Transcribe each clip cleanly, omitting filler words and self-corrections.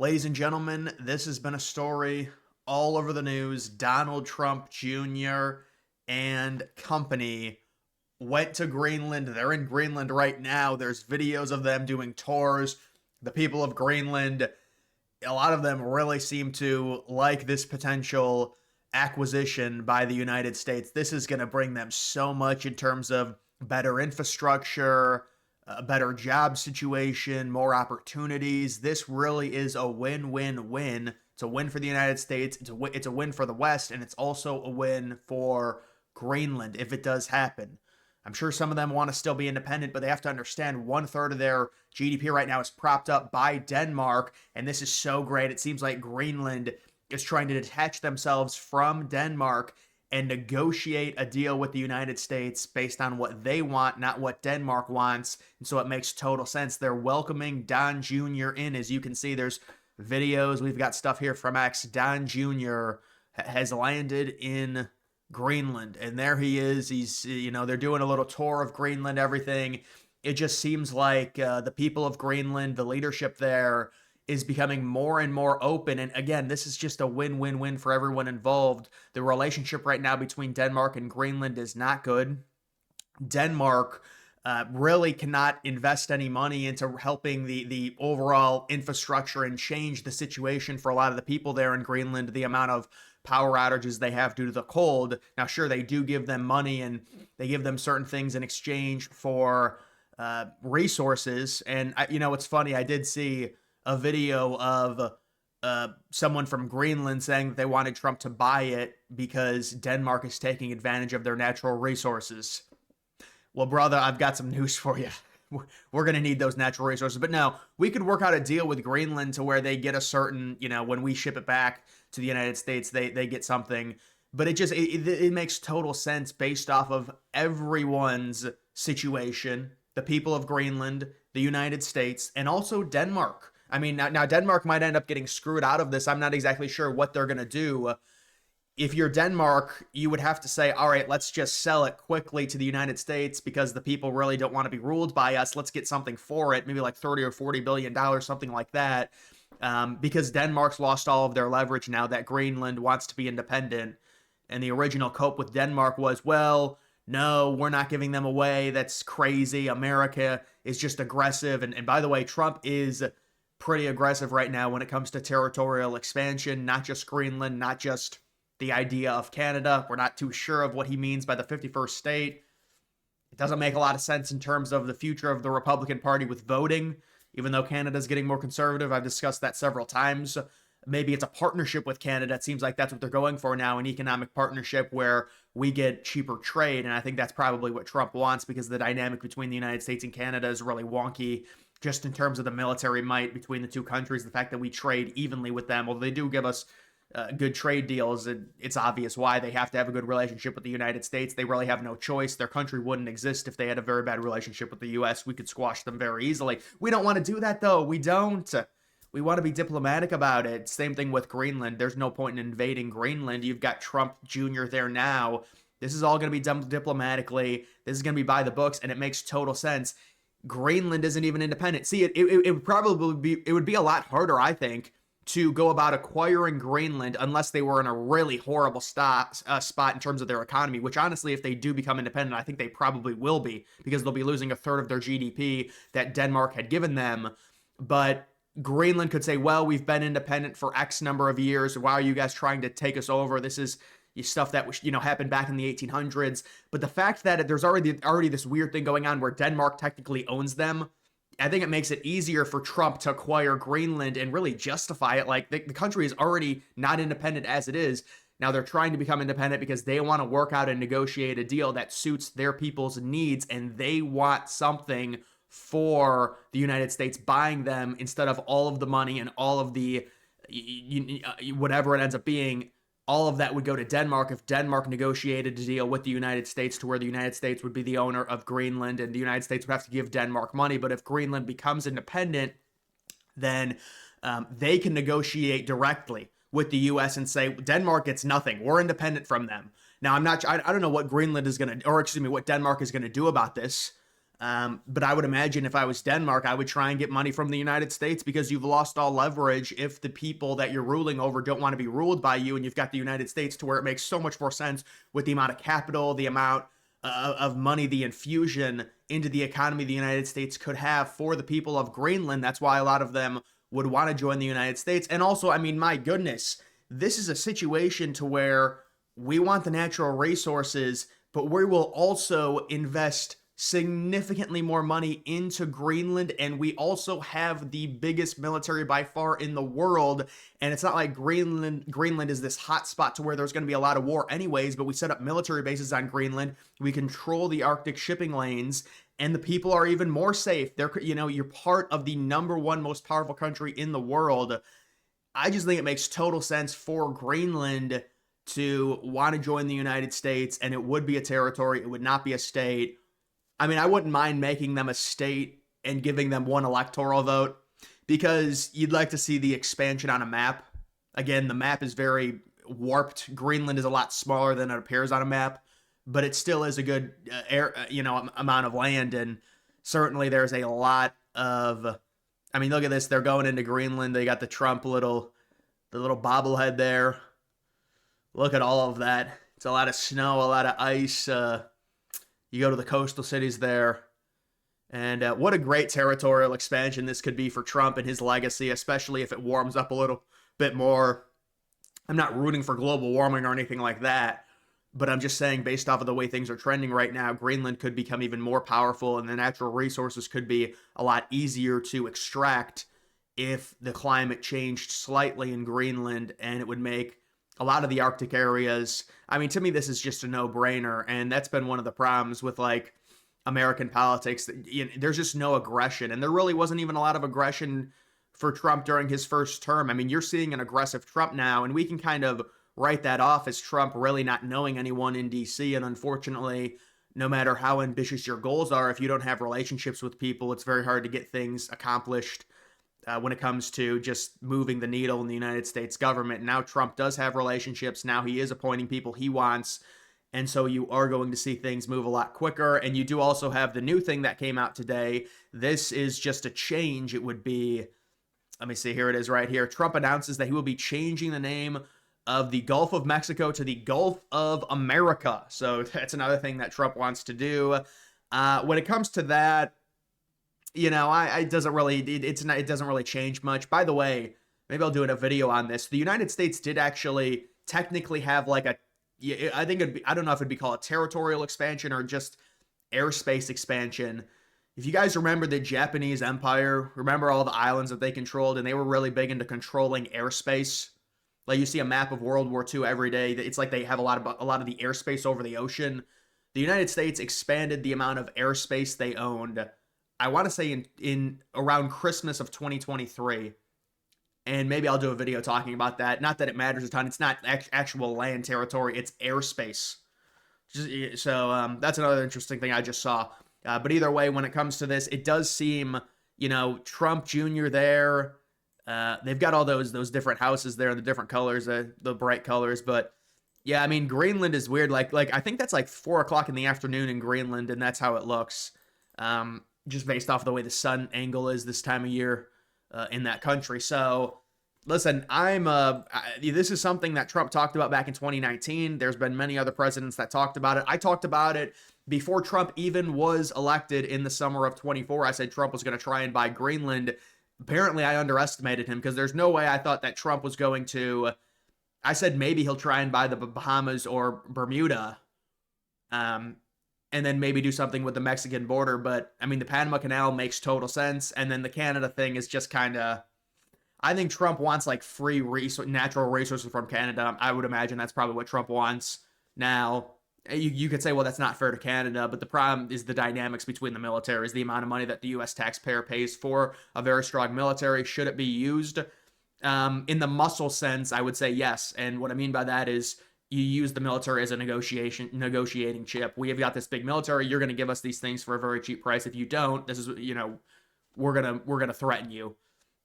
Ladies and gentlemen, this has been a story all over the news. Donald Trump Jr. and company went to Greenland. They're in Greenland right now. There's videos of them doing tours. The people of Greenland, a lot of them really seem to like this potential acquisition by the United States. This is going to bring them so much in terms of better infrastructure, a better job situation, more opportunities. This really is a win-win-win. It's a win for the United States. It's a win for the West, and it's also a win for Greenland if it does happen. I'm sure some of them want to still be independent, but they have to understand 1/3 of their GDP right now is propped up by Denmark, and this is so great. It seems like Greenland is trying to detach themselves from Denmark and negotiate a deal with the United States based on what they want, not what Denmark wants. And so it makes total sense. They're welcoming Don Jr. in. As you can see, there's videos. We've got stuff here from X. Don Jr. has landed in Greenland, and there he is. They're doing a little tour of Greenland, everything. It just seems like the people of Greenland, the leadership there, is becoming more and more open. And again, this is just a win-win-win for everyone involved. The relationship right now between Denmark and Greenland is not good. Denmark really cannot invest any money into helping the overall infrastructure and change the situation for a lot of the people there in Greenland, the amount of power outages they have due to the cold. Now, sure, they do give them money and they give them certain things in exchange for resources. And, it's funny, I did see a video of someone from Greenland saying that they wanted Trump to buy it because Denmark is taking advantage of their natural resources. Well, brother, I've got some news for you. We're going to need those natural resources. But no, we could work out a deal with Greenland to where they get a certain, when we ship it back to the United States, they get something. But it makes total sense based off of everyone's situation, the people of Greenland, the United States, and also Denmark. I mean, now Denmark might end up getting screwed out of this. I'm not exactly sure what they're going to do. If you're Denmark, you would have to say, all right, let's just sell it quickly to the United States because the people really don't want to be ruled by us. Let's get something for it, maybe like 30 or $40 billion, something like that. Because Denmark's lost all of their leverage now that Greenland wants to be independent. And the original cope with Denmark was, well, no, we're not giving them away. That's crazy. America is just aggressive. And by the way, Trump is pretty aggressive right now when it comes to territorial expansion, not just Greenland, not just the idea of Canada. We're not too sure of what he means by the 51st state. It doesn't make a lot of sense in terms of the future of the Republican Party with voting, even though Canada's getting more conservative. I've discussed that several times. Maybe it's a partnership with Canada. It seems like that's what they're going for now, an economic partnership where we get cheaper trade. And I think that's probably what Trump wants because the dynamic between the United States and Canada is really wonky just in terms of the military might between the two countries. The fact that we trade evenly with them, although they do give us good trade deals, and it's obvious why. They have to have a good relationship with the United States. They really have no choice. Their country wouldn't exist if they had a very bad relationship with the U.S. We could squash them very easily. We don't want to do that, though. We don't. We want to be diplomatic about it. Same thing with Greenland. There's no point in invading Greenland. You've got Trump Jr. there now. This is all going to be done diplomatically. This is going to be by the books, and it makes total sense. Greenland isn't even independent. See, it would probably be, it would be a lot harder, I think, to go about acquiring Greenland unless they were in a really horrible spot in terms of their economy, which honestly, if they do become independent, I think they probably will be because they'll be losing 1/3 of their GDP that Denmark had given them. But Greenland could say, well, we've been independent for X number of years. Why are you guys trying to take us over? This is stuff that happened back in the 1800s. But the fact that there's already this weird thing going on where Denmark technically owns them, I think it makes it easier for Trump to acquire Greenland and really justify it. Like the country is already not independent as it is. Now they're trying to become independent because they want to work out and negotiate a deal that suits their people's needs, and they want something for the United States buying them instead of all of the money and all of the whatever it ends up being. All of that would go to Denmark if Denmark negotiated a deal with the United States to where the United States would be the owner of Greenland and the United States would have to give Denmark money. But if Greenland becomes independent, then they can negotiate directly with the U.S. and say, Denmark gets nothing. We're independent from them. Now, I don't know what Greenland is going to, or excuse me, what Denmark is going to do about this. But I would imagine if I was Denmark, I would try and get money from the United States because you've lost all leverage if the people that you're ruling over don't want to be ruled by you, and you've got the United States to where it makes so much more sense with the amount of capital, the amount of money, the infusion into the economy the United States could have for the people of Greenland. That's why a lot of them would want to join the United States. And also, I mean, my goodness, this is a situation to where we want the natural resources, but we will also invest significantly more money into Greenland, and we also have the biggest military by far in the world. And it's not like Greenland is this hot spot to where there's going to be a lot of war anyways, but we set up military bases on Greenland. We control the Arctic shipping lanes, and the people are even more safe. They're, you know, you're part of the #1 most powerful country in the world. I just think it makes total sense for Greenland to want to join the United States, and it would be a territory. It would not be a state. I mean, I wouldn't mind making them a state and giving them one electoral vote, because you'd like to see the expansion on a map. Again, the map is very warped. Greenland is a lot smaller than it appears on a map, but it still is a good amount of land, and certainly there's a lot of. I mean, look at this. They're going into Greenland. They got the Trump the little bobblehead there. Look at all of that. It's a lot of snow, a lot of ice. You go to the coastal cities there. And what a great territorial expansion this could be for Trump and his legacy, especially if it warms up a little bit more. I'm not rooting for global warming or anything like that, but I'm just saying, based off of the way things are trending right now, Greenland could become even more powerful, and the natural resources could be a lot easier to extract if the climate changed slightly in Greenland, and it would make a lot of the Arctic areas. I mean, to me, this is just a no-brainer, and that's been one of the problems with, like, American politics. You know, there's just no aggression, and there really wasn't even a lot of aggression for Trump during his first term. I mean, you're seeing an aggressive Trump now, and we can kind of write that off as Trump really not knowing anyone in DC. And unfortunately, no matter how ambitious your goals are, if you don't have relationships with people, it's very hard to get things accomplished when it comes to just moving the needle in the United States government. Now Trump does have relationships. Now he is appointing people he wants. And so you are going to see things move a lot quicker. And you do also have the new thing that came out today. This is just a change. It would be, let me see, here it is right here. Trump announces that he will be changing the name of the Gulf of Mexico to the Gulf of America. So that's another thing that Trump wants to do. When it comes to that, you know, it doesn't really change much. By the way, maybe I'll do a video on this. The United States did actually technically have like a, I think I don't know if it'd be called a territorial expansion or just airspace expansion. If you guys remember the Japanese Empire, remember all the islands that they controlled, and they were really big into controlling airspace. Like, you see a map of World War II every day. It's like they have a lot of the airspace over the ocean. The United States expanded the amount of airspace they owned, I want to say in around Christmas of 2023. And maybe I'll do a video talking about that. Not that it matters a ton. It's not actual land territory. It's airspace. So that's another interesting thing I just saw. But either way, when it comes to this, it does seem, you know, Trump Jr. there. They've got all those different houses there, the different colors, the bright colors. But yeah, I mean, Greenland is weird. Like I think that's like 4 o'clock in the afternoon in Greenland, and that's how it looks. Just based off the way the sun angle is this time of year in that country. So listen, this is something that Trump talked about back in 2019. There's been many other presidents that talked about it. I talked about it before Trump even was elected in the summer of 24. I said Trump was going to try and buy Greenland. Apparently, I underestimated him, because there's no way I thought that Trump was going to. I said maybe he'll try and buy the Bahamas or Bermuda, and then maybe do something with the Mexican border. But I mean, the Panama Canal makes total sense, and then the Canada thing is just kind of. I think Trump wants like free natural resources from Canada. I would imagine that's probably what Trump wants. Now, you could say, well, that's not fair to Canada, but the problem is the dynamics between the militaries, the amount of money that the U.S. taxpayer pays for a very strong military. Should it be used? In the muscle sense, I would say yes. And what I mean by that is you use the military as a negotiating chip. We have got this big military. You're going to give us these things for a very cheap price. If you don't, this is, you know, we're gonna threaten you.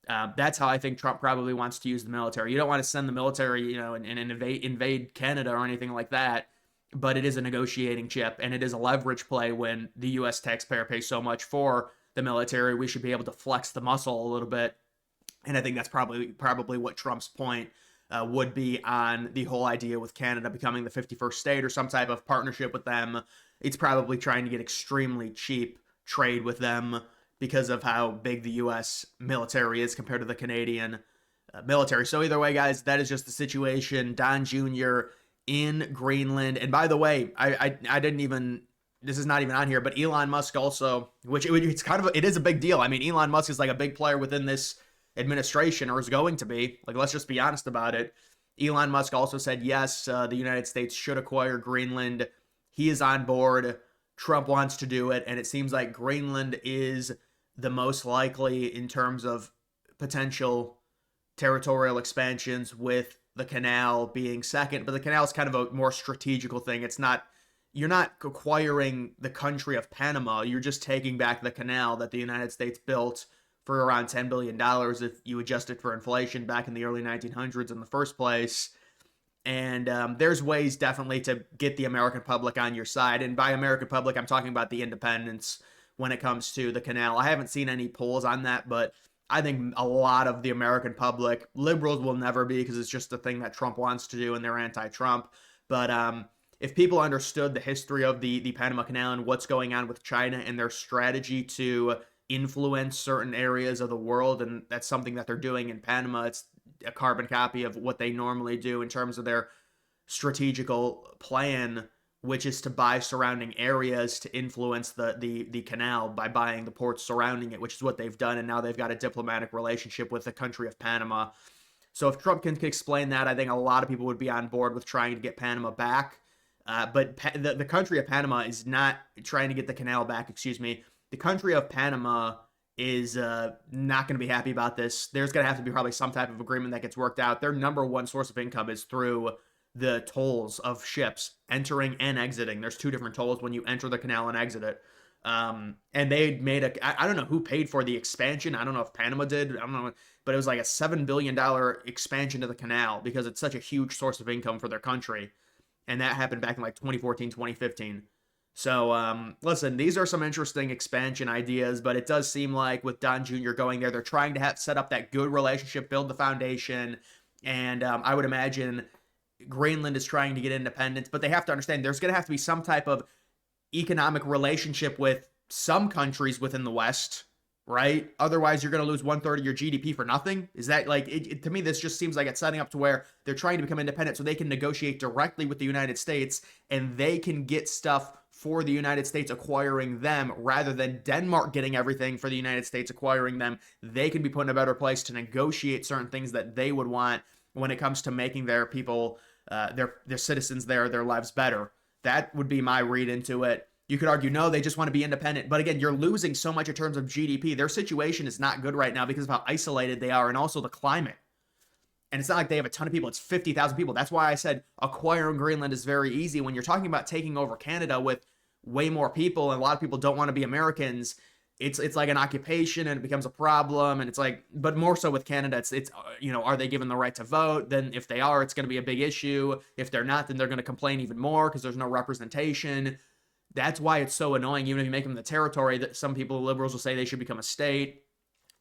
That's how I think Trump probably wants to use the military. You don't want to send the military, you know, and invade Canada or anything like that. but it is a negotiating chip and it is a leverage play. When the US taxpayer pays so much for the military, we should be able to flex the muscle a little bit. And I think that's probably what Trump's point would be on the whole idea with Canada becoming the 51st state or some type of partnership with them. It's probably trying to get extremely cheap trade with them because of how big the US military is compared to the Canadian military. So either way, guys, that is just the situation. Don Jr. in Greenland. And by the way, I didn't even, this is not even on here, but Elon Musk also, which it's kind of, it is a big deal. I mean, Elon Musk is like a big player within this administration, or is going to be. Like, let's just be honest about it. Elon Musk also said, yes, the United States should acquire Greenland. He is on board. Trump wants to do it. And it seems like Greenland is the most likely in terms of potential territorial expansions, with the canal being second. But the canal is kind of a more strategical thing. It's not, you're not acquiring the country of Panama. You're just taking back the canal that the United States built for around $10 billion if you adjust it for inflation back in the early 1900s in the first place. And there's ways definitely to get the American public on your side. And by American public, I'm talking about the independents when it comes to the canal. I haven't seen any polls on that, but I think a lot of the American public, liberals will never be, because it's just the thing that Trump wants to do and they're anti-Trump. But if people understood the history of the Panama Canal and what's going on with China and their strategy to influence certain areas of the world, and that's something that they're doing in Panama. It's a carbon copy of what they normally do in terms of their strategical plan, which is to buy surrounding areas to influence the canal by buying the ports surrounding it, which is what they've done. And now they've got a diplomatic relationship with the country of Panama. So if Trump can explain that, I think a lot of people would be on board with trying to get Panama back. But the country of Panama is not trying to get the canal back, excuse me. The country of Panama is not going to be happy about this. There's going to have to be probably some type of agreement that gets worked out. Their number one source of income is through the tolls of ships entering and exiting. There's two different tolls when you enter the canal and exit it. And they made I don't know who paid for the expansion. I don't know if Panama did. I don't know. But it was like a $7 billion expansion to the canal because it's such a huge source of income for their country. And that happened back in like 2014, 2015. So, listen, these are some interesting expansion ideas, but it does seem like with Don Jr. going there, they're trying to set up that good relationship, build the foundation. And I would imagine Greenland is trying to get independence, but they have to understand there's going to have to be some type of economic relationship with some countries within the West, right? Otherwise, you're going to lose 1/3 of your GDP for nothing. Is that like, to me, this just seems like it's setting up to where they're trying to become independent so they can negotiate directly with the United States and they can get stuff for the United States acquiring them rather than Denmark getting everything for the United States acquiring them. They can be put in a better place to negotiate certain things that they would want when it comes to making their people, their citizens there, their lives better. That would be my read into it. You could argue, no, they just want to be independent. But again, you're losing so much in terms of GDP. Their situation is not good right now because of how isolated they are and also the climate. And it's not like they have a ton of people. It's 50,000 people. That's why I said acquiring Greenland is very easy. When you're talking about taking over Canada with way more people and a lot of people don't want to be Americans, it's like an occupation and it becomes a problem. And it's like, but more so with Canada, it's are they given the right to vote? Then if they are, it's going to be a big issue. If they're not, then they're going to complain even more because there's no representation. That's why it's so annoying. Even if you make them the territory, that some people, liberals, will say they should become a state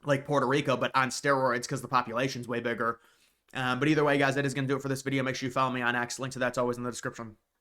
like Puerto Rico, but on steroids because the population's way bigger. But either way, guys, that is going to do it for this video. Make sure you follow me on X. Link to that's always in the description.